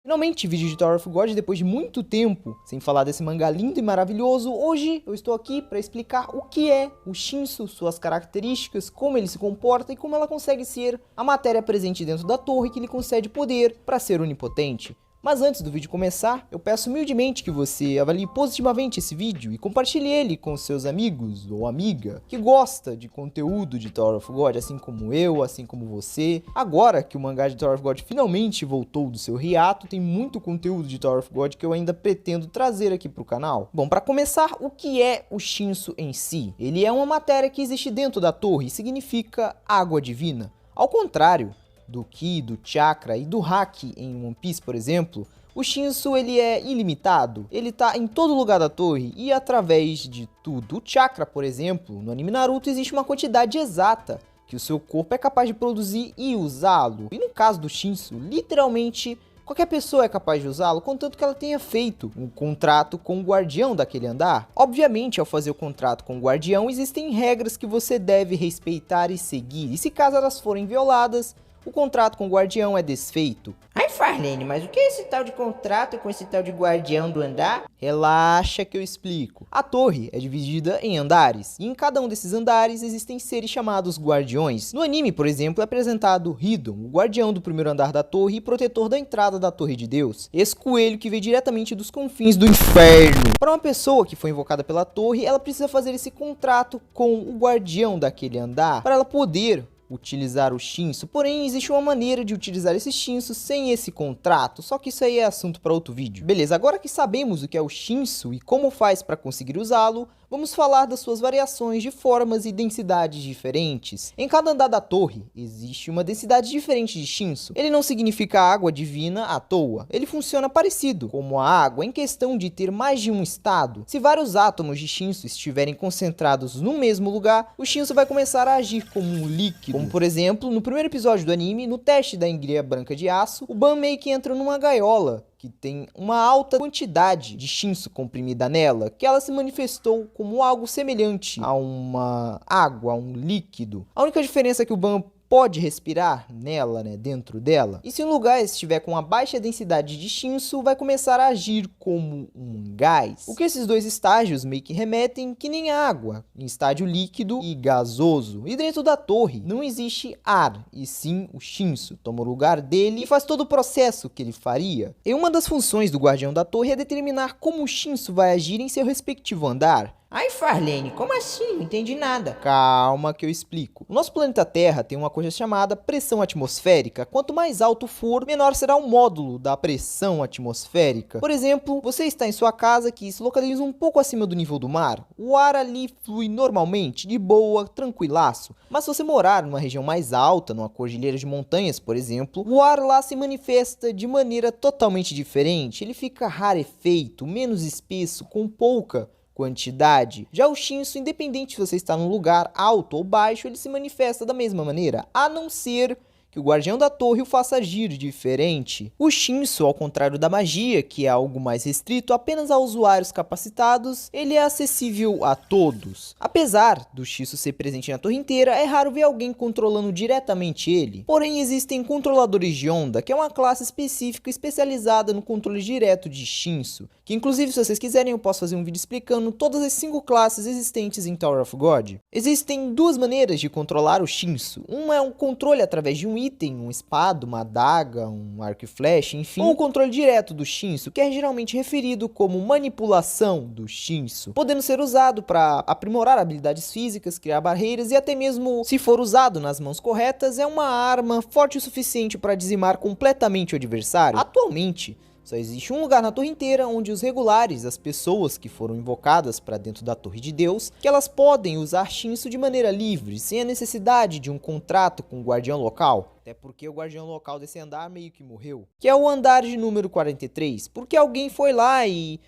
Finalmente, vídeo de Tower of God depois de muito tempo, sem falar desse mangá lindo e maravilhoso. Hoje eu estou aqui para explicar o que é o Shinsu, suas características, como ele se comporta e como ela consegue ser a matéria presente dentro da torre que lhe concede poder para ser onipotente. Mas antes do vídeo começar, eu peço humildemente que você avalie positivamente esse vídeo e compartilhe ele com seus amigos ou amiga que gosta de conteúdo de Tower of God, assim como eu, assim como você. Agora que o mangá de Tower of God finalmente voltou do seu hiato, tem muito conteúdo de Tower of God que eu ainda pretendo trazer aqui para o canal. Bom, para começar, o que é o Shinsu em si? Ele é uma matéria que existe dentro da torre e significa água divina. Ao contrário do Ki, do Chakra e do Haki em One Piece, por exemplo, o Shinsu ele é ilimitado, ele tá em todo lugar da torre e através de tudo. O Chakra, por exemplo, no anime Naruto existe uma quantidade exata que o seu corpo é capaz de produzir e usá-lo. E no caso do Shinsu, literalmente qualquer pessoa é capaz de usá-lo, contanto que ela tenha feito um contrato com o guardião daquele andar. Obviamente, ao fazer o contrato com o guardião, existem regras que você deve respeitar e seguir, e se caso elas forem violadas, o contrato com o guardião é desfeito. Ai, Farlane, mas o que é esse tal de contrato com esse tal de guardião do andar? Relaxa que eu explico. A torre é dividida em andares, e em cada um desses andares existem seres chamados guardiões. No anime, por exemplo, é apresentado Hiddon, o guardião do primeiro andar da torre e protetor da entrada da Torre de Deus. Esse coelho que veio diretamente dos confins do inferno. Para uma pessoa que foi invocada pela torre, ela precisa fazer esse contrato com o guardião daquele andar para ela poder utilizar o Shinsu, porém existe uma maneira de utilizar esse Shinsu sem esse contrato, só que isso aí é assunto para outro vídeo. Beleza, agora que sabemos o que é o Shinsu e como faz para conseguir usá-lo, vamos falar das suas variações de formas e densidades diferentes. Em cada andar da torre existe uma densidade diferente de Shinsu. Ele não significa água divina à toa, ele funciona parecido como a água em questão de ter mais de um estado. Se vários átomos de Shinsu estiverem concentrados no mesmo lugar, o Shinsu vai começar a agir como um líquido. Como por exemplo, no primeiro episódio do anime, no teste da Engria Branca de Aço, o Ban meio que entra numa gaiola que tem uma alta quantidade de Shinsu comprimida nela, que ela se manifestou como algo semelhante a uma água, a um líquido. A única diferença é que o Ban pode respirar nela, dentro dela. E se um lugar estiver com uma baixa densidade de Shinsu, vai começar a agir como um gás. O que esses dois estágios meio que remetem que nem a água, em estágio líquido e gasoso. E dentro da torre não existe ar, e sim o Shinsu toma o lugar dele e faz todo o processo que ele faria. E uma das funções do guardião da torre é determinar como o Shinsu vai agir em seu respectivo andar. Ai, Farlane, como assim? Não entendi nada. Calma que eu explico. O nosso planeta Terra tem uma coisa chamada pressão atmosférica. Quanto mais alto for, menor será o módulo da pressão atmosférica. Por exemplo, você está em sua casa que se localiza um pouco acima do nível do mar. O ar ali flui normalmente, de boa, tranquilaço. Mas se você morar numa região mais alta, numa cordilheira de montanhas, por exemplo, o ar lá se manifesta de maneira totalmente diferente. Ele fica rarefeito, menos espesso, com pouca quantidade. Já o Shinsu, independente se você está num lugar alto ou baixo, ele se manifesta da mesma maneira, a não ser que o guardião da torre o faça agir diferente. O Shinsu, ao contrário da magia, que é algo mais restrito apenas a usuários capacitados, ele é acessível a todos. Apesar do Shinsu ser presente na torre inteira, é raro ver alguém controlando diretamente ele. Porém, existem controladores de onda, que é uma classe específica especializada no controle direto de Shinsu, que inclusive se vocês quiserem eu posso fazer um vídeo explicando todas as 5 classes existentes em Tower of God. Existem duas maneiras de controlar o Shinsu. Uma é um controle através de um item, uma espada, uma adaga, um arco e flecha, enfim, ou o controle direto do Shinsu, que é geralmente referido como manipulação do Shinsu, podendo ser usado para aprimorar habilidades físicas, criar barreiras e até mesmo, se for usado nas mãos corretas, é uma arma forte o suficiente para dizimar completamente o adversário. Atualmente, só existe um lugar na torre inteira onde os regulares, as pessoas que foram invocadas para dentro da Torre de Deus, que elas podem usar Shinsu de maneira livre, sem a necessidade de um contrato com o guardião local. Até porque o guardião local desse andar meio que morreu. Que é o andar de número 43, porque alguém foi lá e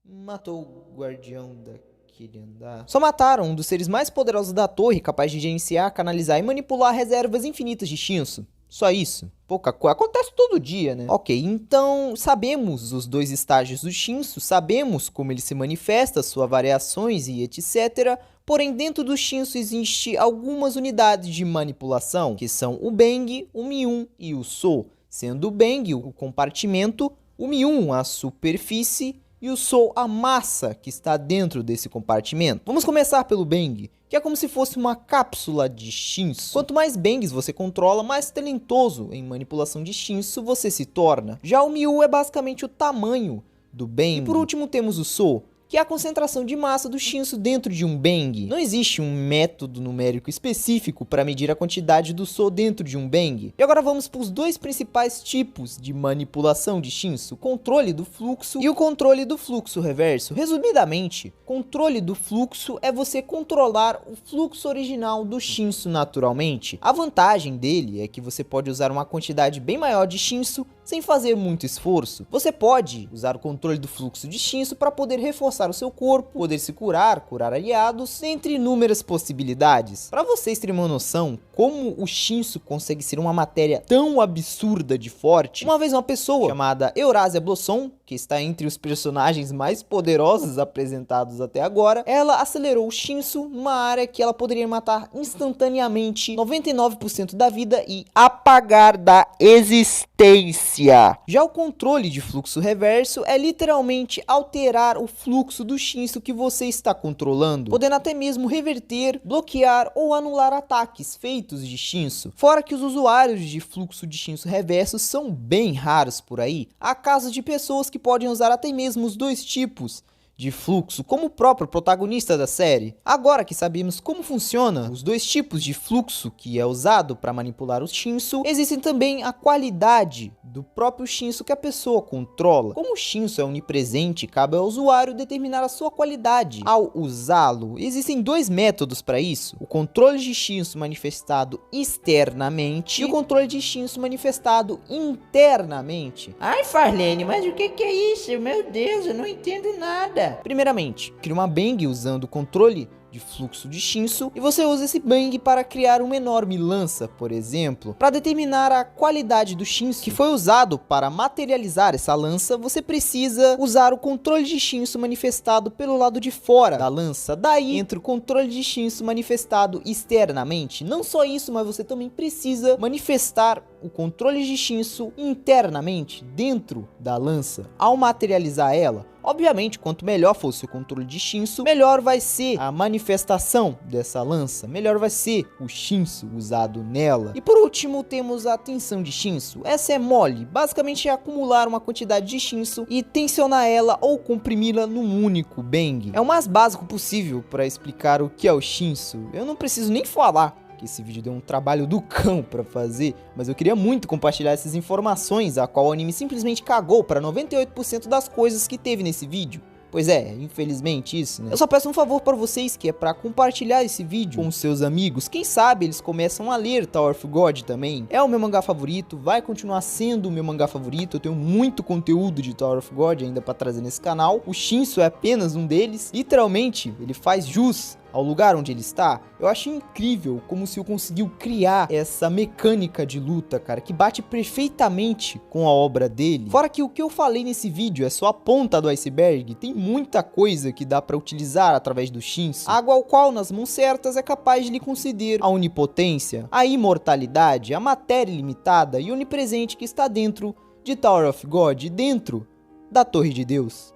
matou o guardião daquele andar. Só mataram um dos seres mais poderosos da torre, capaz de gerenciar, canalizar e manipular reservas infinitas de Shinsu. Só isso. Pouca coisa. Acontece todo dia, né? Ok, então sabemos os dois estágios do Shinsu, sabemos como ele se manifesta, suas variações e etc. Porém, dentro do Shinsu existe algumas unidades de manipulação, que são o Beng, o Miun e o So. sendo o Bang o compartimento, o Mi-1 a superfície e o Soul a massa que está dentro desse compartimento. Vamos começar pelo Bang, que é como se fosse uma cápsula de Shinsu. Quanto mais Bangs você controla, mais talentoso em manipulação de Shinsu você se torna. Já o Mi-1 é basicamente o tamanho do Bang. E por último temos o Soul, que é a concentração de massa do Shinsu dentro de um Bang. Não existe um método numérico específico para medir a quantidade do Soul dentro de um Bang. E agora vamos para os dois principais tipos de manipulação de Shinsu, o controle do fluxo e o controle do fluxo reverso. Resumidamente, controle do fluxo é você controlar o fluxo original do Shinsu naturalmente. A vantagem dele é que você pode usar uma quantidade bem maior de Shinsu sem fazer muito esforço. Você pode usar o controle do fluxo de Shinsu para poder reforçar o seu corpo, poder se curar, curar aliados, entre inúmeras possibilidades. Para vocês terem uma noção como o Shinsu consegue ser uma matéria tão absurda de forte, uma vez uma pessoa chamada Eurasia Blossom, que está entre os personagens mais poderosos apresentados até agora, ela acelerou o Shinsu numa área que ela poderia matar instantaneamente 99% da vida e apagar da existência. Já o controle de fluxo reverso é literalmente alterar o fluxo do Shinsu que você está controlando, podendo até mesmo reverter, bloquear ou anular ataques feitos de Shinsu. Fora que os usuários de fluxo de Shinsu reverso são bem raros por aí. Há casos de pessoas que podem usar até mesmo os dois tipos de fluxo, como o próprio protagonista da série. Agora que sabemos como funciona os dois tipos de fluxo que é usado para manipular o Shinsu, existem também a qualidade do próprio Shinsu que a pessoa controla. Como o Shinsu é onipresente, cabe ao usuário determinar a sua qualidade ao usá-lo. Existem dois métodos para isso: o controle de Shinsu manifestado externamente e o controle de Shinsu manifestado internamente. Ai, Farlene, mas o que é isso? Meu Deus, eu não entendo nada. Primeiramente, cria uma Bang usando o controle de fluxo de Shinsu e você usa esse Bang para criar uma enorme lança, por exemplo. Para determinar a qualidade do Shinsu que foi usado para materializar essa lança, você precisa usar o controle de Shinsu manifestado pelo lado de fora da lança. Daí entra o controle de Shinsu manifestado externamente. Não só isso, mas você também precisa manifestar o controle de Shinsu internamente, dentro da lança, ao materializar ela. Obviamente, quanto melhor for o seu controle de Shinsu, melhor vai ser a manifestação dessa lança, melhor vai ser o Shinsu usado nela. E por último, temos a tensão de Shinsu. Essa é mole, basicamente é acumular uma quantidade de Shinsu e tensionar ela ou comprimi-la num único Bang. É o mais básico possível para explicar o que é o Shinsu. Eu não preciso nem falar que esse vídeo deu um trabalho do cão pra fazer, mas eu queria muito compartilhar essas informações, a qual o anime simplesmente cagou para 98% das coisas que teve nesse vídeo. Pois é, infelizmente isso, né? Eu só peço um favor para vocês, que é para compartilhar esse vídeo com os seus amigos. Quem sabe eles começam a ler Tower of God também. É o meu mangá favorito, vai continuar sendo o meu mangá favorito. Eu tenho muito conteúdo de Tower of God ainda para trazer nesse canal. O Shinsu é apenas um deles. Literalmente, ele faz jus ao lugar onde ele está. Eu achei incrível como o Sil conseguiu criar essa mecânica de luta, cara, que bate perfeitamente com a obra dele. Fora que o que eu falei nesse vídeo é só a ponta do iceberg, tem muita coisa que dá pra utilizar através do Shinsu, algo ao qual nas mãos certas é capaz de lhe conceder a onipotência, a imortalidade, a matéria ilimitada e onipresente que está dentro de Tower of God, dentro da Torre de Deus.